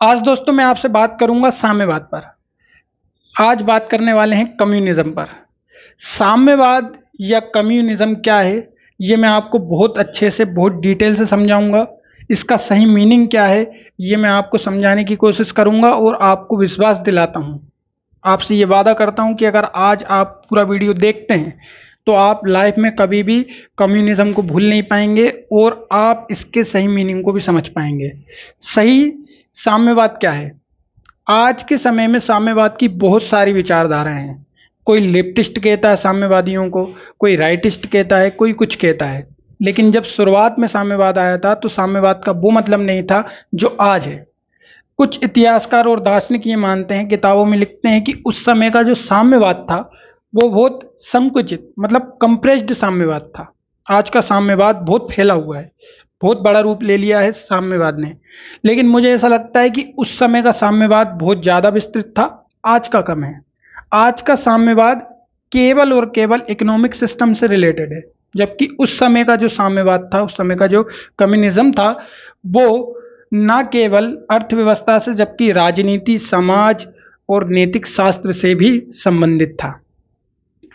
आज दोस्तों मैं आपसे बात करूंगा साम्यवाद पर। आज बात करने वाले हैं कम्युनिज्म पर। साम्यवाद या कम्युनिज्म क्या है, ये मैं आपको बहुत अच्छे से, बहुत डिटेल से समझाऊंगा। इसका सही मीनिंग क्या है, ये मैं आपको समझाने की कोशिश करूंगा और आपको विश्वास दिलाता हूं। आपसे ये वादा करता हूं कि अगर आज आप पूरा वीडियो देखते हैं तो आप लाइफ में कभी भी कम्युनिज्म को भूल नहीं पाएंगे और आप इसके सही मीनिंग को भी समझ पाएंगे। सही साम्यवाद क्या है? आज के समय में साम्यवाद की बहुत सारी विचारधाराएं हैं। कोई लेफ्टिस्ट कहता है साम्यवादियों को, कोई राइटिस्ट कहता है, कोई कुछ कहता है। लेकिन जब शुरुआत में साम्यवाद आया था तो साम्यवाद का वो मतलब नहीं था जो आज है। कुछ इतिहासकार और दार्शनिक ये मानते हैं, किताबों में लिखते हैं कि उस समय का जो साम्यवाद था वो बहुत संकुचित, मतलब कंप्रेस्ड साम्यवाद था। आज का साम्यवाद बहुत फैला हुआ है, बहुत बड़ा रूप ले लिया है साम्यवाद ने। लेकिन मुझे ऐसा लगता है कि उस समय का साम्यवाद बहुत ज़्यादा विस्तृत था, आज का कम है। आज का साम्यवाद केवल और केवल इकोनॉमिक सिस्टम से रिलेटेड है, जबकि उस समय का जो साम्यवाद था, उस समय का जो कम्युनिज्म था, वो न केवल अर्थव्यवस्था से जबकि राजनीति, समाज और नैतिक शास्त्र से भी संबंधित था।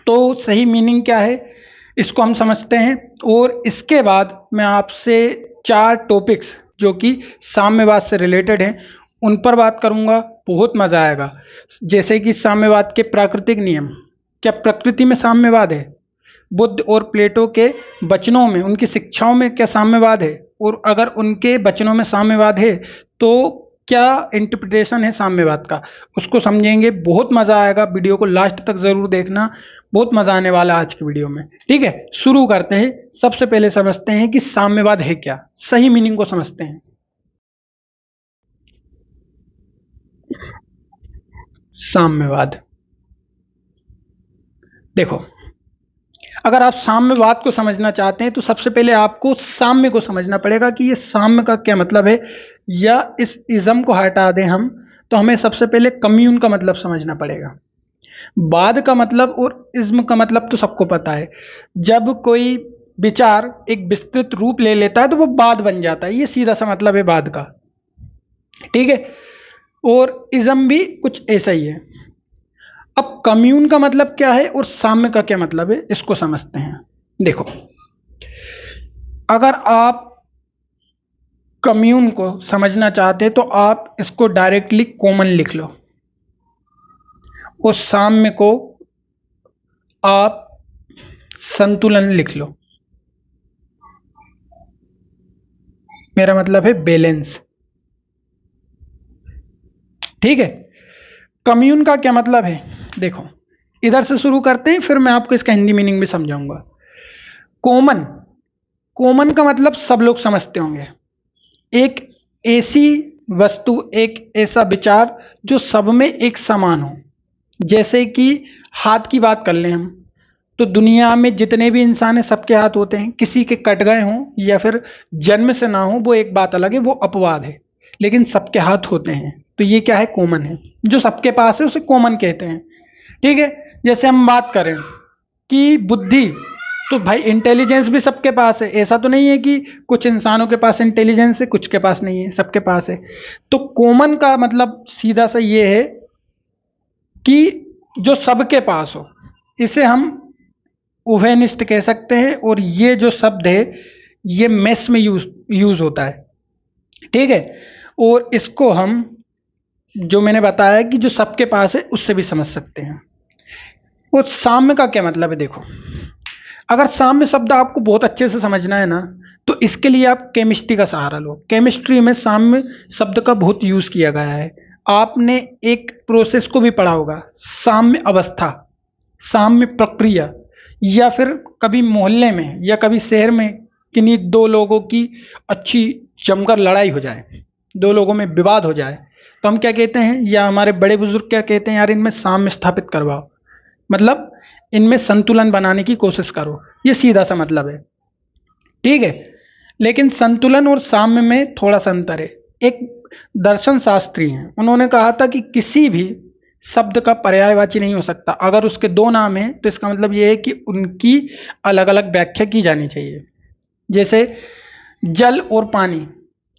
तो सही मीनिंग क्या है, इसको हम समझते हैं और इसके बाद मैं आपसे 4 टॉपिक्स जो कि साम्यवाद से रिलेटेड हैं उन पर बात करूंगा। बहुत मजा आएगा। जैसे कि साम्यवाद के प्राकृतिक नियम, क्या प्रकृति में साम्यवाद है? बुद्ध और प्लेटो के वचनों में, उनकी शिक्षाओं में क्या साम्यवाद है? और अगर उनके वचनों में साम्यवाद है तो क्या इंटरप्रिटेशन है साम्यवाद का, उसको समझेंगे। बहुत मजा आएगा, वीडियो को लास्ट तक जरूर देखना, बहुत मजा आने वाला है आज की वीडियो में। ठीक है, शुरू करते हैं। सबसे पहले समझते हैं कि साम्यवाद है क्या, सही मीनिंग को समझते हैं। साम्यवाद, देखो, अगर आप साम्यवाद को समझना चाहते हैं तो सबसे पहले आपको साम्य को समझना पड़ेगा कि ये साम्य का क्या मतलब है, या इस इज्म को हटा दें हम तो हमें सबसे पहले कम्यून का मतलब समझना पड़ेगा। वाद का मतलब और इज्म का मतलब तो सबको पता है। जब कोई विचार एक विस्तृत रूप ले लेता है तो वो वाद बन जाता है, ये सीधा सा मतलब है वाद का। ठीक है, और इज्म भी कुछ ऐसा ही है। अब कम्यून का मतलब क्या है और साम्य का क्या मतलब है, इसको समझते हैं। देखो, अगर आप कम्यून को समझना चाहते हैं तो आप इसको डायरेक्टली कॉमन लिख लो और साम्य को आप संतुलन लिख लो। मेरा मतलब है बैलेंस। ठीक है, कम्यून का क्या मतलब है, देखो, इधर से शुरू करते हैं, फिर मैं आपको इसका हिंदी मीनिंग भी समझाऊंगा। कॉमन, कॉमन का मतलब सब लोग समझते होंगे। एक ऐसी वस्तु, एक ऐसा विचार जो सब में एक समान हो। जैसे कि हाथ की बात कर लें हम, तो दुनिया में जितने भी इंसान हैं सबके हाथ होते हैं। किसी के कट गए हों या फिर जन्म से ना हो वो एक बात अलग है, वो अपवाद है, लेकिन सबके हाथ होते हैं। तो ये क्या है, कॉमन है। जो सबके पास है उसे कॉमन कहते हैं। ठीक है, जैसे हम बात करें कि बुद्धि, तो भाई इंटेलिजेंस भी सबके पास है। ऐसा तो नहीं है कि कुछ इंसानों के पास इंटेलिजेंस है, कुछ के पास नहीं है, सबके पास है। तो कॉमन का मतलब सीधा सा ये है कि जो सबके पास हो, इसे हम उभयनिष्ठ कह सकते हैं। और ये जो शब्द है ये मैथ्स में यूज होता है। ठीक है, और इसको हम, जो मैंने बताया कि जो सबके पास है, उससे भी समझ सकते हैं। और साम्य का क्या मतलब है, देखो, अगर साम्य शब्द आपको बहुत अच्छे से समझना है ना, तो इसके लिए आप केमिस्ट्री का सहारा लो। केमिस्ट्री में साम्य शब्द का बहुत यूज किया गया है। आपने एक प्रोसेस को भी पढ़ा होगा, साम्य अवस्था, साम्य प्रक्रिया। या फिर कभी मोहल्ले में या कभी शहर में किन्हीं दो लोगों की अच्छी जमकर लड़ाई हो जाए, दो लोगों में विवाद हो जाए, तो हम क्या कहते हैं, या हमारे बड़े बुजुर्ग क्या कहते हैं, यार इनमें साम्य स्थापित करवाओ, मतलब इनमें संतुलन बनाने की कोशिश करो। ये सीधा सा मतलब है। ठीक है, लेकिन संतुलन और साम्य में थोड़ा सा अंतर है। एक दर्शन शास्त्री हैं, उन्होंने कहा था कि किसी भी शब्द का पर्यायवाची नहीं हो सकता। अगर उसके 2 नाम हैं तो इसका मतलब यह है कि उनकी अलग अलग व्याख्या की जानी चाहिए। जैसे जल और पानी,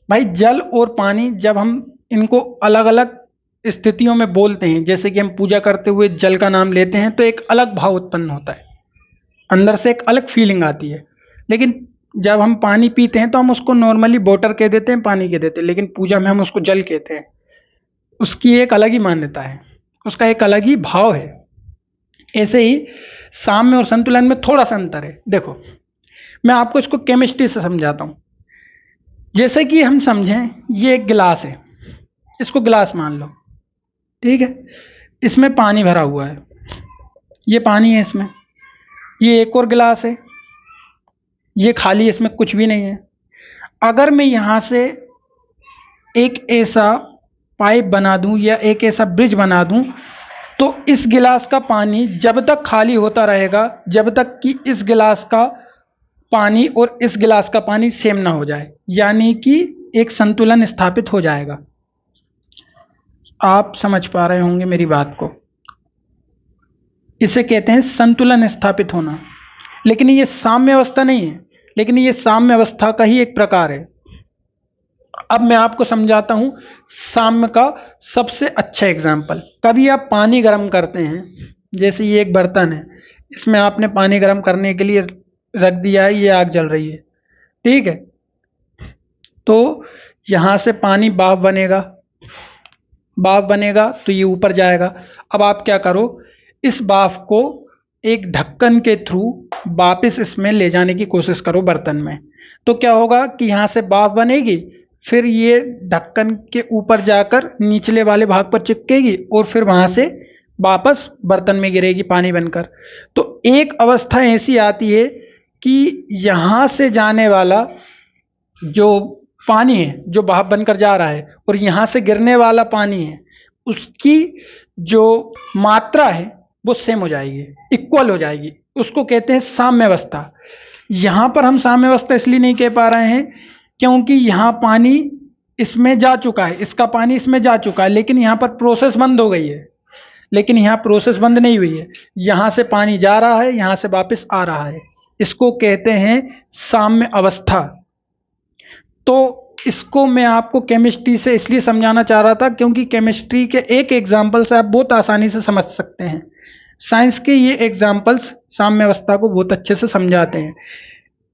भाई जल और पानी जब हम इनको अलग अलग स्थितियों में बोलते हैं। जैसे कि हम पूजा करते हुए जल का नाम लेते हैं तो एक अलग भाव उत्पन्न होता है, अंदर से एक अलग फीलिंग आती है। लेकिन जब हम पानी पीते हैं तो हम उसको नॉर्मली वाटर कह देते हैं, पानी कह देते हैं, लेकिन पूजा में हम उसको जल कहते हैं। उसकी एक अलग ही मान्यता है, उसका एक अलग ही भाव है। ऐसे ही साम्य और संतुलन में थोड़ा सा अंतर है। देखो, मैं आपको इसको केमिस्ट्री से समझाता हूं। जैसे कि हम समझें, ये एक गिलास है, इसको गिलास मान लो, ठीक है। इसमें पानी भरा हुआ है, ये पानी है इसमें। ये एक और गिलास है, ये खाली है, इसमें कुछ भी नहीं है। अगर मैं यहां से एक ऐसा पाइप बना दूं या एक ऐसा ब्रिज बना दूं, तो इस गिलास का पानी जब तक खाली होता रहेगा, जब तक कि इस गिलास का पानी और इस गिलास का पानी सेम ना हो जाए, यानी कि एक संतुलन स्थापित हो जाएगा। आप समझ पा रहे होंगे मेरी बात को। इसे कहते हैं संतुलन स्थापित होना। लेकिन ये साम्य अवस्था नहीं है, लेकिन ये साम्य अवस्था का ही एक प्रकार है। अब मैं आपको समझाता हूं साम्य का सबसे अच्छा एग्जाम्पल। कभी आप पानी गर्म करते हैं, जैसे ये एक बर्तन है, इसमें आपने पानी गर्म करने के लिए रख दिया है, ये आग जल रही है, ठीक है। तो यहां से पानी भाप बनेगा, भाप बनेगा तो ये ऊपर जाएगा। अब आप क्या करो, इस भाप को एक ढक्कन के थ्रू वापस इसमें ले जाने की कोशिश करो बर्तन में। तो क्या होगा कि यहां से भाप बनेगी, फिर ये ढक्कन के ऊपर जाकर निचले वाले भाग पर चिपकेगी और फिर वहां से वापस बर्तन में गिरेगी पानी बनकर। तो एक अवस्था ऐसी आती है कि यहां से जाने वाला जो पानी है, जो भाप बनकर जा रहा है, और यहां से गिरने वाला पानी है, उसकी जो मात्रा है वो सेम हो जाएगी, इक्वल हो जाएगी। उसको कहते हैं साम्य अवस्था। यहां पर हम साम्य अवस्था इसलिए नहीं कह पा रहे हैं क्योंकि यहां पानी इसमें जा चुका है, इसका पानी इसमें जा चुका है, लेकिन यहां पर प्रोसेस बंद हो गई है। लेकिन यहां प्रोसेस बंद नहीं हुई है, यहां से पानी जा रहा है, यहां से वापस आ रहा है। इसको कहते हैं साम्य अवस्था। तो इसको मैं आपको केमिस्ट्री से इसलिए समझाना चाह रहा था क्योंकि केमिस्ट्री के एक एग्जाम्पल से आप बहुत आसानी से समझ सकते हैं। साइंस के ये एग्जाम्पल्स साम्य अवस्था को बहुत अच्छे से समझाते हैं।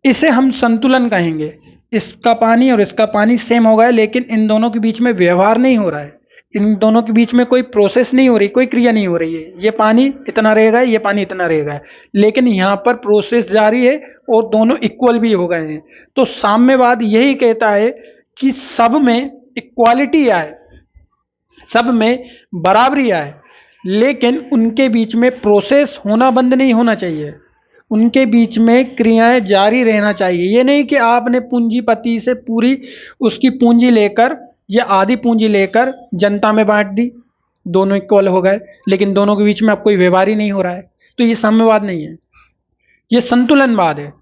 इसे हम संतुलन कहेंगे। इसका पानी और इसका पानी सेम हो गया, लेकिन इन दोनों के बीच में व्यवहार नहीं हो रहा है, इन दोनों के बीच में कोई प्रोसेस नहीं हो रही, कोई क्रिया नहीं हो रही है। ये पानी इतना रहेगा, ये पानी इतना रहेगा, लेकिन यहाँ पर प्रोसेस जारी है और दोनों इक्वल भी हो गए हैं। तो साम्यवाद यही कहता है कि सब में इक्वालिटी आए, सब में बराबरी आए, लेकिन उनके बीच में प्रोसेस होना बंद नहीं होना चाहिए, उनके बीच में क्रियाएं जारी रहना चाहिए। ये नहीं कि आपने पूंजीपति से पूरी उसकी पूंजी लेकर या आधी पूंजी लेकर जनता में बांट दी, दोनों इक्वल हो गए, लेकिन दोनों के बीच में अब कोई व्यवहार ही नहीं हो रहा है। तो ये साम्यवाद नहीं है, ये संतुलनवाद है।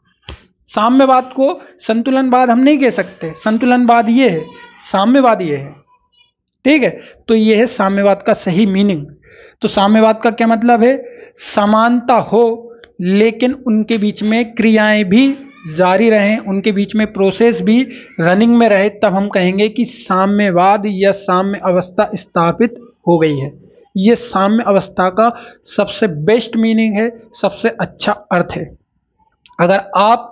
साम्यवाद को संतुलनवाद हम नहीं कह सकते, संतुलनवाद ये है, साम्यवाद ये है, ठीक है। तो ये है साम्यवाद का सही मीनिंग। तो साम्यवाद का क्या मतलब है? समानता हो लेकिन उनके बीच में क्रियाएं भी जारी रहें, उनके बीच में प्रोसेस भी रनिंग में रहे, तब हम कहेंगे कि साम्यवाद या साम्य अवस्था स्थापित हो गई है। ये साम्य अवस्था का सबसे बेस्ट मीनिंग है, सबसे अच्छा अर्थ है। अगर आप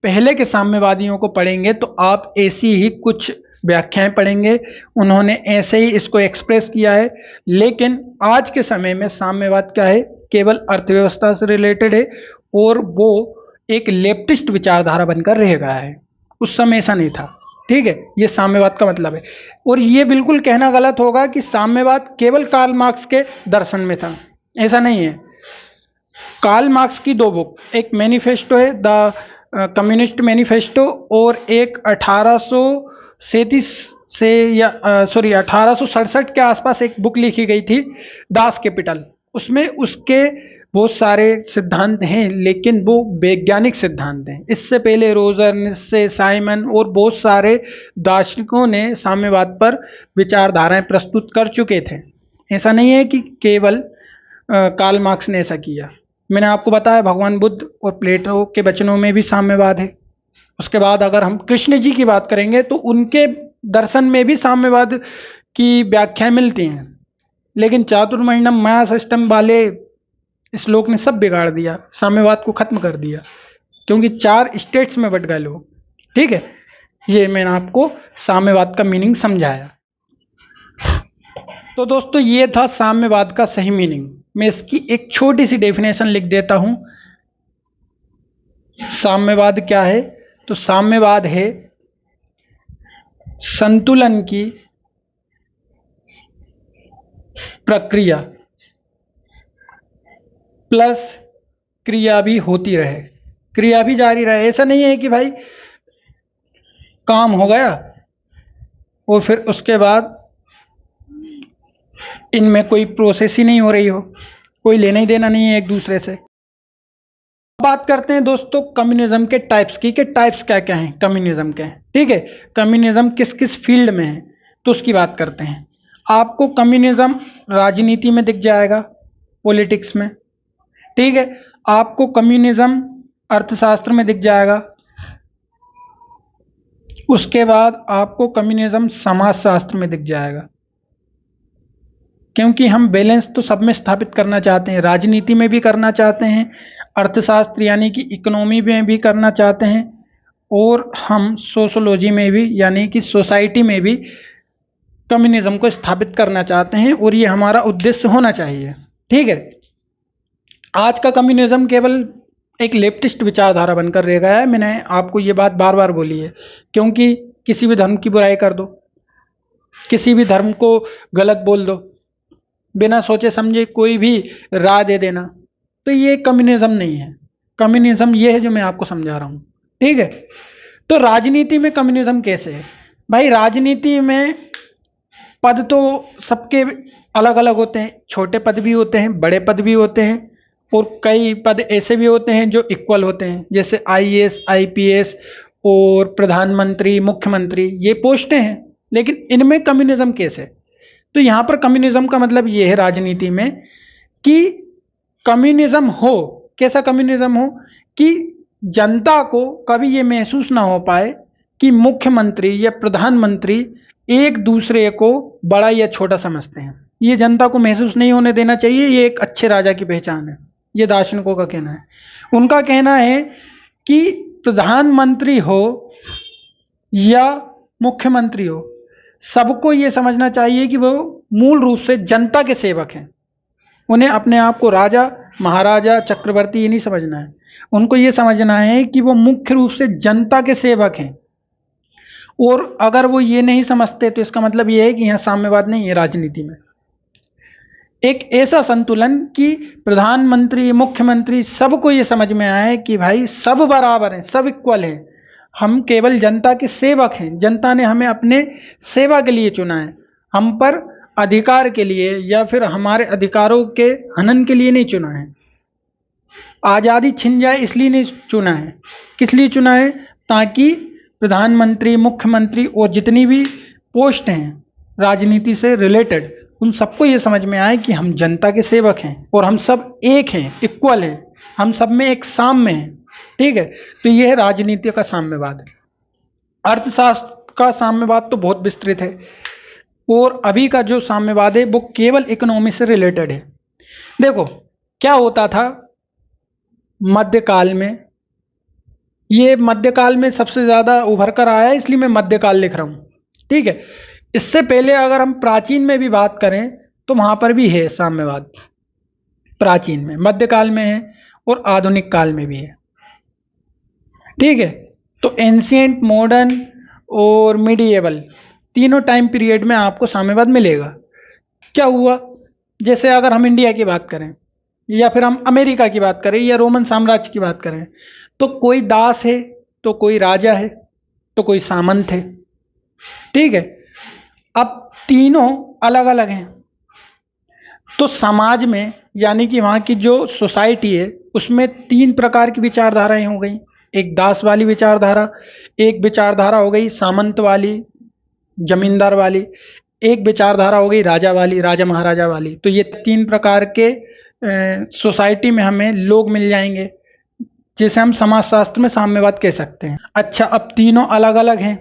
पहले के साम्यवादियों को पढ़ेंगे तो आप ऐसी ही कुछ व्याख्याएं पढ़ेंगे, उन्होंने ऐसे ही इसको एक्सप्रेस किया है। लेकिन आज के समय में साम्यवाद क्या है? केवल अर्थव्यवस्था से रिलेटेड है और वो एक लेफ्टिस्ट विचारधारा बनकर रह गया है। उस समय ऐसा नहीं था, ठीक है। ये साम्यवाद का मतलब है। और ये बिल्कुल कहना गलत होगा कि साम्यवाद केवल कार्ल मार्क्स के दर्शन में था, ऐसा नहीं है। कार्ल मार्क्स की दो बुक, एक मैनिफेस्टो है द कम्युनिस्ट मैनिफेस्टो, और एक 1837 से या 1867 के आसपास एक बुक लिखी गई थी, दास कैपिटल। उसमें उसके बहुत सारे सिद्धांत हैं, लेकिन वो वैज्ञानिक सिद्धांत हैं। इससे पहले रोजर, निस्से, साइमन और बहुत सारे दार्शनिकों ने साम्यवाद पर विचारधाराएं प्रस्तुत कर चुके थे। ऐसा नहीं है कि केवल कार्ल मार्क्स ने ऐसा किया। मैंने आपको बताया भगवान बुद्ध और प्लेटो के वचनों में भी साम्यवाद है। उसके बाद अगर हम कृष्ण जी की बात करेंगे तो उनके दर्शन में भी साम्यवाद की व्याख्याएं मिलती हैं, लेकिन चातुर्वर्ण्यम माया सिस्टम वाले श्लोक ने सब बिगाड़ दिया, साम्यवाद को खत्म कर दिया, क्योंकि 4 स्टेट्स में बट गए लोग। ठीक है, ये मैंने आपको साम्यवाद का मीनिंग समझाया। तो दोस्तों ये था साम्यवाद का सही मीनिंग। मैं इसकी एक छोटी सी डेफिनेशन लिख देता हूं। साम्यवाद क्या है? तो साम्यवाद है संतुलन की प्रक्रिया प्लस क्रिया भी होती रहे, क्रिया भी जारी रहे। ऐसा नहीं है कि भाई काम हो गया और फिर उसके बाद इनमें कोई प्रोसेस ही नहीं हो रही हो, कोई लेना ही देना नहीं है एक दूसरे से। बात करते हैं दोस्तों कम्युनिज्म के टाइप्स की, कि टाइप्स क्या क्या हैं कम्युनिज्म के। ठीक है, कम्युनिज्म किस किस फील्ड में है तो उसकी बात करते हैं। आपको कम्युनिज्म राजनीति में दिख जाएगा, पॉलिटिक्स में। ठीक है, आपको कम्युनिज्म अर्थशास्त्र में दिख जाएगा। उसके बाद आपको कम्युनिज्म समाजशास्त्र में दिख जाएगा, क्योंकि हम बैलेंस तो सब में स्थापित करना चाहते हैं, राजनीति में भी करना चाहते हैं, अर्थशास्त्र यानी कि इकोनॉमी में भी करना चाहते हैं, और हम सोशोलॉजी में भी यानी कि सोसाइटी में भी कम्युनिज्म को स्थापित करना चाहते हैं, और ये हमारा उद्देश्य होना चाहिए। ठीक है, आज का कम्युनिज्म केवल एक लेफ्टिस्ट विचारधारा बनकर रह गया है। मैंने आपको ये बात बार बार बोली है, क्योंकि किसी भी धर्म की बुराई कर दो, किसी भी धर्म को गलत बोल दो, बिना सोचे समझे कोई भी राय दे देना, तो ये कम्युनिज्म नहीं है। कम्युनिज्म ये है जो मैं आपको समझा रहा हूं। ठीक है, तो राजनीति में कम्युनिज्म कैसे है? भाई राजनीति में पद तो सबके अलग अलग होते हैं, छोटे पद भी होते हैं, बड़े पद भी होते हैं, और कई पद ऐसे भी होते हैं जो इक्वल होते हैं, जैसे आईएएस, आईपीएस और प्रधानमंत्री, मुख्यमंत्री, ये पोस्टें हैं। लेकिन इनमें कम्युनिज्म कैसे? तो यहां पर कम्युनिज्म का मतलब ये है राजनीति में कि कम्युनिज्म हो, कैसा कम्युनिज्म हो कि जनता को कभी ये महसूस ना हो पाए कि मुख्यमंत्री या प्रधानमंत्री एक दूसरे को बड़ा या छोटा समझते हैं। ये जनता को महसूस नहीं होने देना चाहिए। ये एक अच्छे राजा की पहचान है, ये दार्शनिकों का कहना है। उनका कहना है कि प्रधानमंत्री हो या मुख्यमंत्री हो, सबको ये समझना चाहिए कि वो मूल रूप से जनता के सेवक हैं। उन्हें अपने आप को राजा, महाराजा, चक्रवर्ती ये नहीं समझना है। उनको ये समझना है कि वो मुख्य रूप से जनता के सेवक हैं। और अगर वो ये नहीं समझते तो इसका मतलब ये है कि यहाँ साम्यवाद नहीं है राजनीति में। एक ऐसा संतुलन कि प्रधानमंत्री, मुख्यमंत्री सबको ये समझ में आए कि भाई सब बराबर हैं, सब इक्वल हैं, हम केवल जनता के सेवक हैं, जनता ने हमें अपने सेवा के लिए चुना है, हम पर अधिकार के लिए या फिर हमारे अधिकारों के हनन के लिए नहीं चुना है, आज़ादी छिन जाए इसलिए नहीं चुना है। किस लिए चुना है? ताकि प्रधानमंत्री, मुख्यमंत्री और जितनी भी पोस्ट हैं राजनीति से रिलेटेड, उन सबको ये समझ में आए कि हम जनता के सेवक हैं और हम सब एक हैं, इक्वल हैं, हम सब में एक साम्य है। ठीक है, तो यह है राजनीति का साम्यवाद। अर्थशास्त्र का साम्यवाद तो बहुत विस्तृत है, और अभी का जो साम्यवाद है वो केवल इकोनॉमी से रिलेटेड है। देखो क्या होता था मध्यकाल में, ये मध्यकाल में सबसे ज्यादा उभर कर आया है, इसलिए मैं मध्यकाल लिख रहा हूं। ठीक है, इससे पहले अगर हम प्राचीन में भी बात करें तो वहां पर भी है साम्यवाद। प्राचीन में, मध्यकाल में है और आधुनिक काल में भी है। ठीक है, तो एंशिएंट, मॉडर्न और मिडिएवल तीनों टाइम पीरियड में आपको साम्यवाद मिलेगा। क्या हुआ, जैसे अगर हम इंडिया की बात करें या फिर हम अमेरिका की बात करें या रोमन साम्राज्य की बात करें, तो कोई दास है, तो कोई राजा है, तो कोई सामंत है। ठीक है, अब तीनों अलग अलग हैं। तो समाज में यानी कि वहां की जो सोसाइटी है उसमें 3 प्रकार की विचारधाराएं हो गई। एक दास वाली विचारधारा, एक विचारधारा हो गई सामंत वाली, जमींदार वाली, एक विचारधारा हो गई राजा वाली, राजा महाराजा वाली। तो ये 3 प्रकार के सोसाइटी में हमें लोग मिल जाएंगे, जिसे हम समाजशास्त्र में साम्यवाद कह सकते हैं। अच्छा, अब तीनों अलग अलग हैं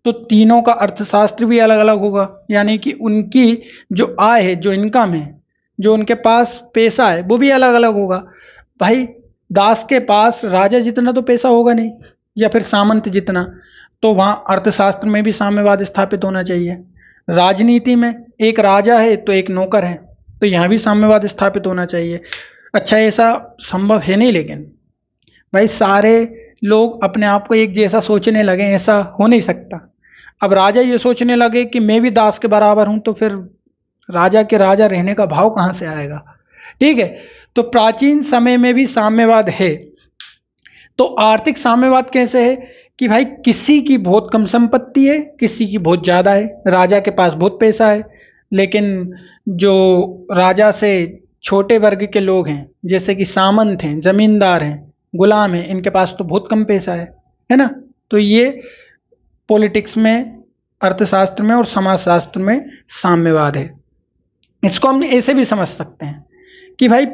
तो तीनों का अर्थशास्त्र भी अलग अलग होगा, यानी कि उनकी जो आय है, जो इनकम है, जो उनके पास पैसा है, वो भी अलग अलग होगा। भाई दास के पास राजा जितना तो पैसा होगा नहीं, या फिर सामंत जितना, तो वहां अर्थशास्त्र में भी साम्यवाद स्थापित होना चाहिए। राजनीति में एक राजा है तो एक नौकर है, तो यहाँ भी साम्यवाद स्थापित होना चाहिए। अच्छा, ऐसा संभव है नहीं, लेकिन भाई सारे लोग अपने आप को एक जैसा सोचने लगे, ऐसा हो नहीं सकता। अब राजा ये सोचने लगे कि मैं भी दास के बराबर हूं, तो फिर राजा के राजा रहने का भाव कहां से आएगा। ठीक है, तो प्राचीन समय में भी साम्यवाद है। तो आर्थिक साम्यवाद कैसे है कि भाई किसी की बहुत कम संपत्ति है, किसी की बहुत ज्यादा है। राजा के पास बहुत पैसा है, लेकिन जो राजा से छोटे वर्ग के लोग हैं, जैसे कि सामंत हैं, जमींदार हैं, गुलाम हैं, इनके पास तो बहुत कम पैसा है ना। तो ये पॉलिटिक्स में, अर्थशास्त्र में और समाजशास्त्र में साम्यवाद है। इसको हम ऐसे भी समझ सकते हैं कि भाई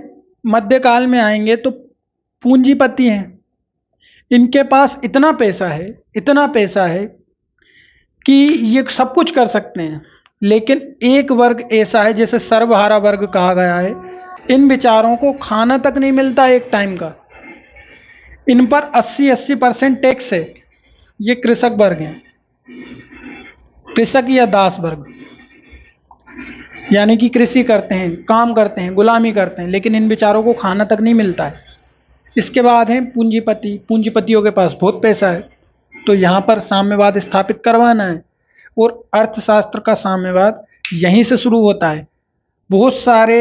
मध्यकाल में आएंगे तो पूंजीपति हैं, इनके पास इतना पैसा है, इतना पैसा है कि ये सब कुछ कर सकते हैं, लेकिन एक वर्ग ऐसा है जिसे सर्वहारा वर्ग कहा गया है। इन बेचारों को खाना तक नहीं मिलता एक टाइम का, इन पर 80% टैक्स है। ये कृषक वर्ग हैं, कृषक या दास वर्ग, यानी कि कृषि करते हैं, काम करते हैं, गुलामी करते हैं, लेकिन इन बेचारों को खाना तक नहीं मिलता है। इसके बाद हैं पूंजीपति, पूंजीपतियों के पास बहुत पैसा है, तो यहाँ पर साम्यवाद स्थापित करवाना है। और अर्थशास्त्र का साम्यवाद यहीं से शुरू होता है। बहुत सारे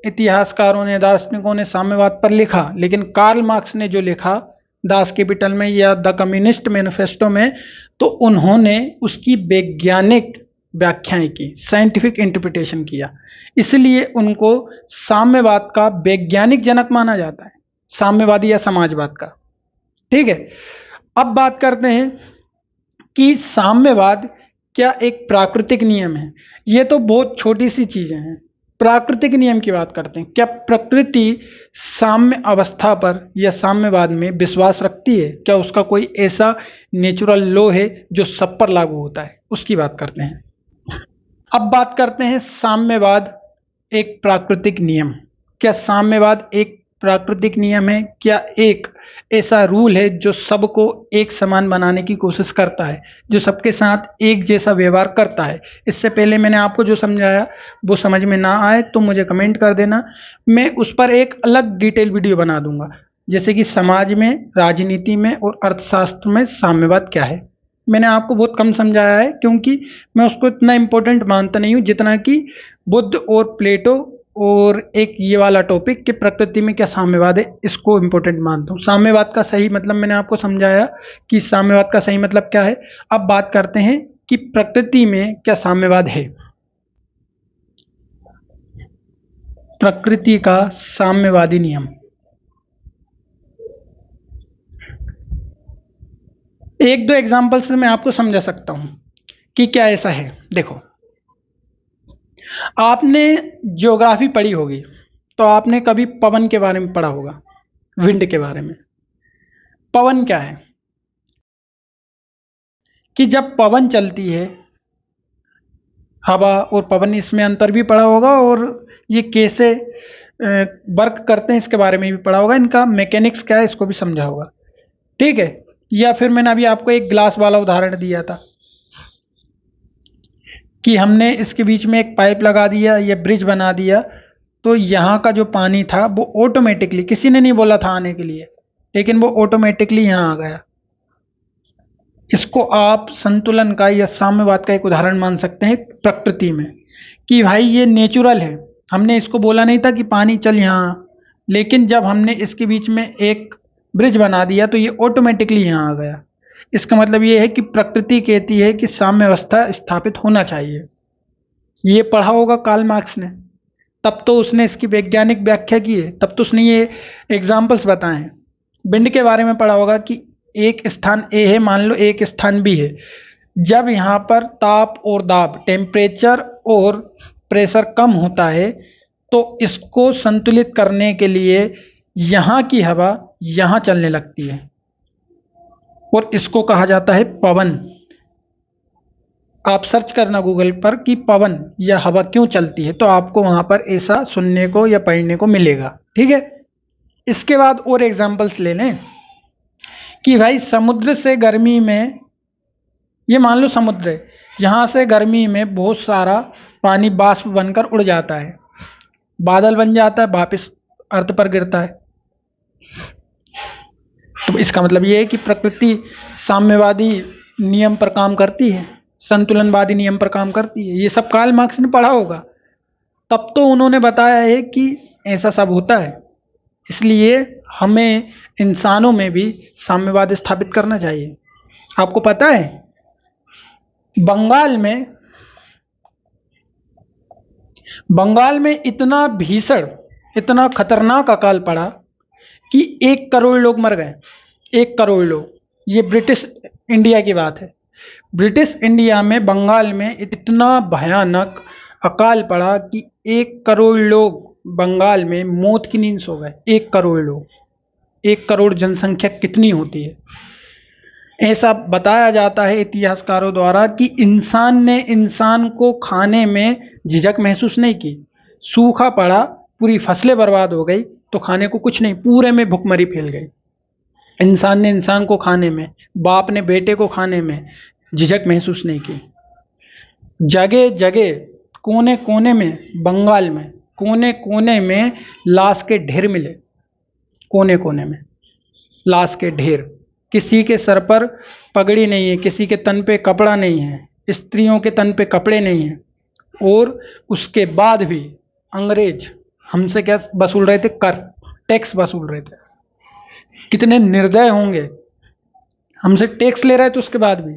इतिहासकारों ने, दार्शनिकों ने साम्यवाद पर लिखा, लेकिन कार्ल मार्क्स ने जो लिखा दास कैपिटल में या द कम्युनिस्ट मैनिफेस्टो में, तो उन्होंने उसकी वैज्ञानिक व्याख्याएं की, साइंटिफिक इंटरप्रिटेशन किया, इसलिए उनको साम्यवाद का वैज्ञानिक जनक माना जाता है, साम्यवादी या समाजवाद का। ठीक है, अब बात करते हैं कि साम्यवाद क्या एक प्राकृतिक नियम है। ये तो बहुत छोटी सी चीजें हैं। प्राकृतिक नियम की बात करते हैं। क्या प्रकृति साम्य अवस्था पर या साम्यवाद में विश्वास रखती है? क्या उसका कोई ऐसा नेचुरल लॉ है जो सब पर लागू होता है? उसकी बात करते हैं। अब बात करते हैं साम्यवाद एक प्राकृतिक नियम। क्या साम्यवाद एक प्राकृतिक नियम है? क्या एक ऐसा रूल है जो सबको एक समान बनाने की कोशिश करता है, जो सबके साथ एक जैसा व्यवहार करता है? इससे पहले मैंने आपको जो समझाया वो समझ में ना आए तो मुझे कमेंट कर देना, मैं उस पर एक अलग डिटेल वीडियो बना दूंगा। जैसे कि समाज में, राजनीति में और अर्थशास्त्र में साम्यवाद क्या है। मैंने आपको बहुत कम समझाया है, क्योंकि मैं उसको इतना इंपॉर्टेंट मानता नहीं हूँ जितना कि बुद्ध और प्लेटो और एक ये वाला टॉपिक कि प्रकृति में क्या साम्यवाद है, इसको इंपॉर्टेंट मानता हूँ। साम्यवाद का सही मतलब मैंने आपको समझाया कि साम्यवाद का सही मतलब क्या है। अब बात करते हैं कि प्रकृति में क्या साम्यवाद है। प्रकृति का साम्यवादी नियम, एक दो एग्जाम्पल से मैं आपको समझा सकता हूं कि क्या ऐसा है। देखो, आपने ज्योग्राफी पढ़ी होगी तो आपने कभी पवन के बारे में पढ़ा होगा, विंड के बारे में। पवन क्या है कि जब पवन चलती है, हवा और पवन, इसमें अंतर भी पढ़ा होगा, और ये कैसे वर्क करते हैं इसके बारे में भी पढ़ा होगा, इनका मैकेनिक्स क्या है इसको भी समझा होगा। ठीक है, या फिर मैंने अभी आपको एक ग्लास वाला उदाहरण दिया था कि हमने इसके बीच में एक पाइप लगा दिया या ब्रिज बना दिया, तो यहाँ का जो पानी था वो ऑटोमेटिकली, किसी ने नहीं बोला था आने के लिए, लेकिन वो ऑटोमेटिकली यहाँ आ गया। इसको आप संतुलन का या साम्यवाद का एक उदाहरण मान सकते हैं प्रकृति में, कि भाई ये नेचुरल है, हमने इसको बोला नहीं था कि पानी चल यहाँ, लेकिन जब हमने इसके बीच में एक ब्रिज बना दिया तो ये ऑटोमेटिकली यहाँ आ गया। इसका मतलब ये है कि प्रकृति कहती है कि साम्य अवस्था स्थापित होना चाहिए। ये पढ़ा होगा कार्ल मार्क्स ने, तब तो उसने इसकी वैज्ञानिक व्याख्या की है, तब तो उसने ये एग्जाम्पल्स बताए हैं। विंड के बारे में पढ़ा होगा कि एक स्थान ए है, मान लो एक स्थान बी है, जब यहाँ पर ताप और दाब, टेम्परेचर और प्रेशर कम होता है तो इसको संतुलित करने के लिए यहाँ की हवा यहाँ चलने लगती है, और इसको कहा जाता है पवन। आप सर्च करना गूगल पर कि पवन या हवा क्यों चलती है, तो आपको वहां पर ऐसा सुनने को या पढ़ने को मिलेगा। ठीक है, इसके बाद और एग्जांपल्स ले लें कि भाई समुद्र से गर्मी में, ये मान लो समुद्र है, यहाँ से गर्मी में बहुत सारा पानी बाष्प बनकर उड़ जाता है, बादल बन जाता है, वापस अर्थ पर गिरता है। तो इसका मतलब ये है कि प्रकृति साम्यवादी नियम पर काम करती है, संतुलनवादी नियम पर काम करती है। ये सब कार्ल मार्क्स ने पढ़ा होगा, तब तो उन्होंने बताया है कि ऐसा सब होता है। इसलिए हमें इंसानों में भी साम्यवाद स्थापित करना चाहिए। आपको पता है बंगाल में इतना भीषण, इतना खतरनाक अकाल पड़ा कि 1 करोड़ लोग मर गए। 1 करोड़ लोग, ये ब्रिटिश इंडिया की बात है। ब्रिटिश इंडिया में बंगाल में इतना भयानक अकाल पड़ा कि 1 करोड़ लोग बंगाल में मौत की नींद सो गए। 1 करोड़ लोग, 1 करोड़ जनसंख्या कितनी होती है। ऐसा बताया जाता है इतिहासकारों द्वारा कि इंसान ने इंसान को खाने में झिझक महसूस नहीं की। सूखा पड़ा, पूरी फसलें बर्बाद हो गई, तो खाने को कुछ नहीं, पूरे में भुखमरी फैल गई। इंसान ने इंसान को खाने में, बाप ने बेटे को खाने में झिझक महसूस नहीं की। जगह जगह, कोने कोने में, बंगाल में कोने कोने में लाश के ढेर मिले। कोने कोने में लाश के ढेर। किसी के सर पर पगड़ी नहीं है, किसी के तन पे कपड़ा नहीं है, स्त्रियों के तन पे कपड़े नहीं हैं। और उसके बाद भी अंग्रेज हमसे क्या वसूल रहे थे? कर, टैक्स वसूल रहे थे। कितने निर्दय होंगे, हमसे टैक्स ले रहे थे उसके बाद भी।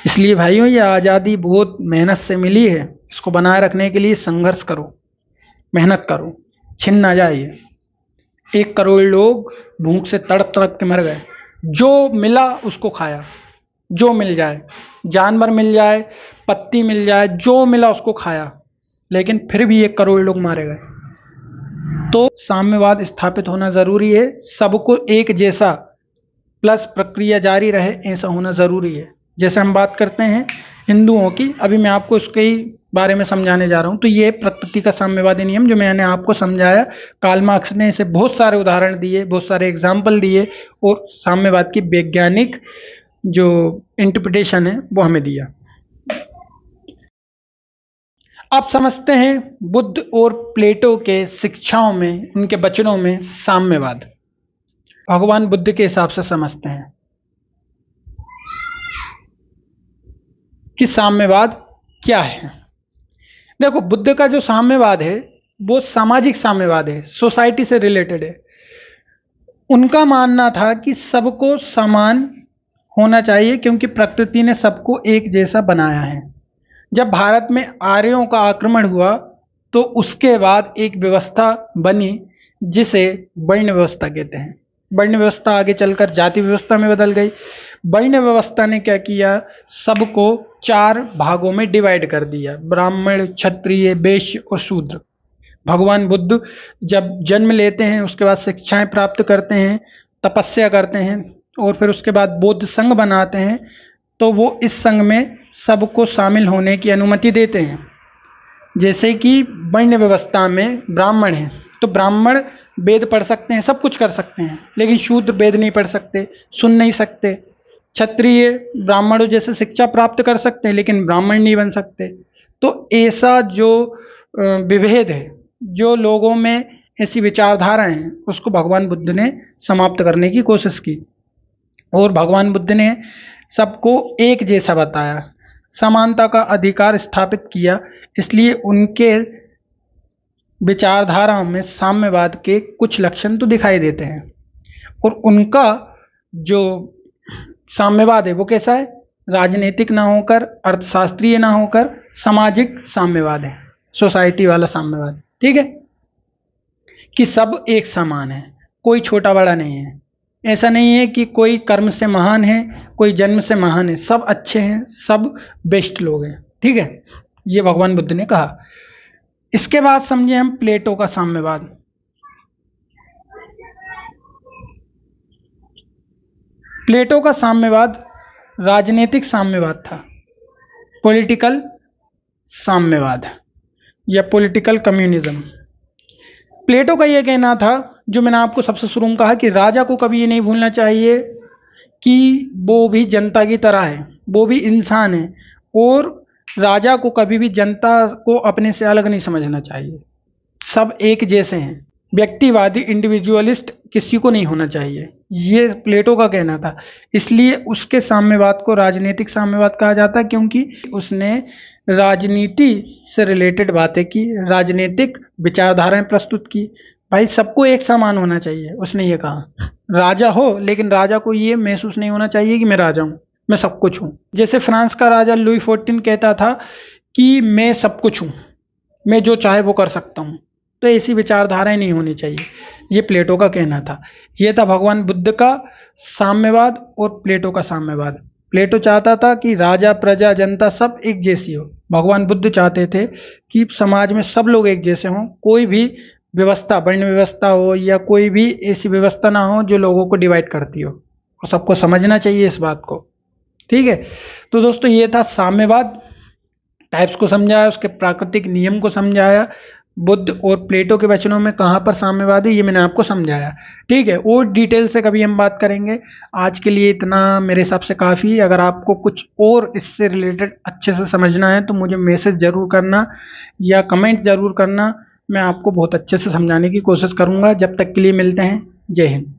इसलिए भाइयों, ये आज़ादी बहुत मेहनत से मिली है, इसको बनाए रखने के लिए संघर्ष करो, मेहनत करो, छिन ना जाए ये। 1 करोड़ लोग भूख से तड़प तड़प के मर गए। जो मिला उसको खाया, जो मिल जाए, जानवर मिल जाए, पत्ती मिल जाए, जो मिला उसको खाया, लेकिन फिर भी 1 करोड़ लोग मारे गए। तो साम्यवाद स्थापित होना जरूरी है, सबको एक जैसा प्लस प्रक्रिया जारी रहे ऐसा होना जरूरी है। जैसे हम बात करते हैं हिंदुओं की, अभी मैं आपको उसके ही बारे में समझाने जा रहा हूं। तो ये प्रकृति का साम्यवादी नियम जो मैंने आपको समझाया, कार्ल मार्क्स ने इसे बहुत सारे उदाहरण दिए, बहुत सारे एग्जाम्पल दिए, और साम्यवाद की वैज्ञानिक जो इंटरप्रिटेशन है वो हमें दिया। अब समझते हैं बुद्ध और प्लेटो के शिक्षाओं में, उनके वचनों में साम्यवाद भगवान बुद्ध के हिसाब से समझते हैं कि साम्यवाद क्या है। देखो, बुद्ध का जो साम्यवाद है वो सामाजिक साम्यवाद है, सोसाइटी से रिलेटेड है। उनका मानना था कि सबको समान होना चाहिए, क्योंकि प्रकृति ने सबको एक जैसा बनाया है। जब भारत में आर्यों का आक्रमण हुआ तो उसके बाद एक व्यवस्था बनी जिसे वर्ण व्यवस्था कहते हैं। वर्ण व्यवस्था आगे चलकर जाति व्यवस्था में बदल गई। वर्ण व्यवस्था ने क्या किया? सबको 4 भागों में डिवाइड कर दिया, ब्राह्मण, क्षत्रिय, वैश्य और शूद्र। भगवान बुद्ध जब जन्म लेते हैं, उसके बाद शिक्षाएं प्राप्त करते हैं, तपस्या करते हैं, और फिर उसके बाद बौद्ध संघ बनाते हैं, तो वो इस संघ में सबको शामिल होने की अनुमति देते हैं। जैसे कि वर्ण व्यवस्था में ब्राह्मण हैं तो ब्राह्मण वेद पढ़ सकते हैं, सब कुछ कर सकते हैं, लेकिन शूद्र वेद नहीं पढ़ सकते, सुन नहीं सकते। क्षत्रिय ब्राह्मणों जैसे शिक्षा प्राप्त कर सकते हैं, लेकिन ब्राह्मण नहीं बन सकते। तो ऐसा जो विभेद है, जो लोगों में ऐसी विचारधाराएं हैं, उसको भगवान बुद्ध ने समाप्त करने की कोशिश की। और भगवान बुद्ध ने सबको एक जैसा बताया, समानता का अधिकार स्थापित किया। इसलिए उनके विचारधारा में साम्यवाद के कुछ लक्षण तो दिखाई देते हैं। और उनका जो साम्यवाद है वो कैसा है? राजनीतिक ना होकर, अर्थशास्त्रीय ना होकर, सामाजिक साम्यवाद है, सोसाइटी वाला साम्यवाद। ठीक है, कि सब एक समान है, कोई छोटा बड़ा नहीं है। ऐसा नहीं है कि कोई कर्म से महान है, कोई जन्म से महान है, सब अच्छे हैं, सब बेस्ट लोग हैं। ठीक है, ये भगवान बुद्ध ने कहा। इसके बाद समझे हम प्लेटो का साम्यवाद। प्लेटो का साम्यवाद राजनीतिक साम्यवाद था। पॉलिटिकल साम्यवाद या पॉलिटिकल कम्युनिज्म। प्लेटो का यह कहना था, जो मैंने आपको सबसे शुरू में कहा, कि राजा को कभी ये नहीं भूलना चाहिए कि वो भी जनता की तरह है, वो भी इंसान है, और राजा को कभी भी जनता को अपने से अलग नहीं समझना चाहिए, सब एक जैसे हैं। व्यक्तिवादी इंडिविजुअलिस्ट किसी को नहीं होना चाहिए, ये प्लेटो का कहना था। इसलिए उसके साम्यवाद को राजनीतिक साम्यवाद कहा जाता है, क्योंकि उसने राजनीति से रिलेटेड बातें की, राजनीतिक विचारधाराएं प्रस्तुत की। भाई सबको एक समान होना चाहिए, उसने ये कहा। राजा हो, लेकिन राजा को ये महसूस नहीं होना चाहिए कि मैं राजा हूं, मैं सब कुछ हूं। जैसे फ्रांस का राजा लुई 14 कहता था कि मैं सब कुछ हूं, मैं जो चाहे वो कर सकता हूं। तो ऐसी विचारधाराएं नहीं होनी चाहिए, ये प्लेटो का कहना था। ये था भगवान बुद्ध का साम्यवाद और प्लेटो का साम्यवाद। प्लेटो चाहता था कि राजा, प्रजा, जनता सब एक जैसी हो। भगवान बुद्ध चाहते थे कि समाज में सब लोग एक जैसे हों, कोई भी व्यवस्था, वर्ण व्यवस्था हो या कोई भी ऐसी व्यवस्था ना हो जो लोगों को डिवाइड करती हो, और सबको समझना चाहिए इस बात को। ठीक है, तो दोस्तों ये था साम्यवाद। टाइप्स को समझाया, उसके प्राकृतिक नियम को समझाया, बुद्ध और प्लेटो के वचनों में कहाँ पर साम्यवाद है ये मैंने आपको समझाया। ठीक है, और डिटेल से कभी हम बात करेंगे। आज के लिए इतना मेरे हिसाब से काफ़ी है। अगर आपको कुछ और इससे रिलेटेड अच्छे से समझना है तो मुझे मैसेज ज़रूर करना या कमेंट ज़रूर करना, मैं आपको बहुत अच्छे से समझाने की कोशिश करूँगा। जब तक के लिए मिलते हैं, जय हिंद।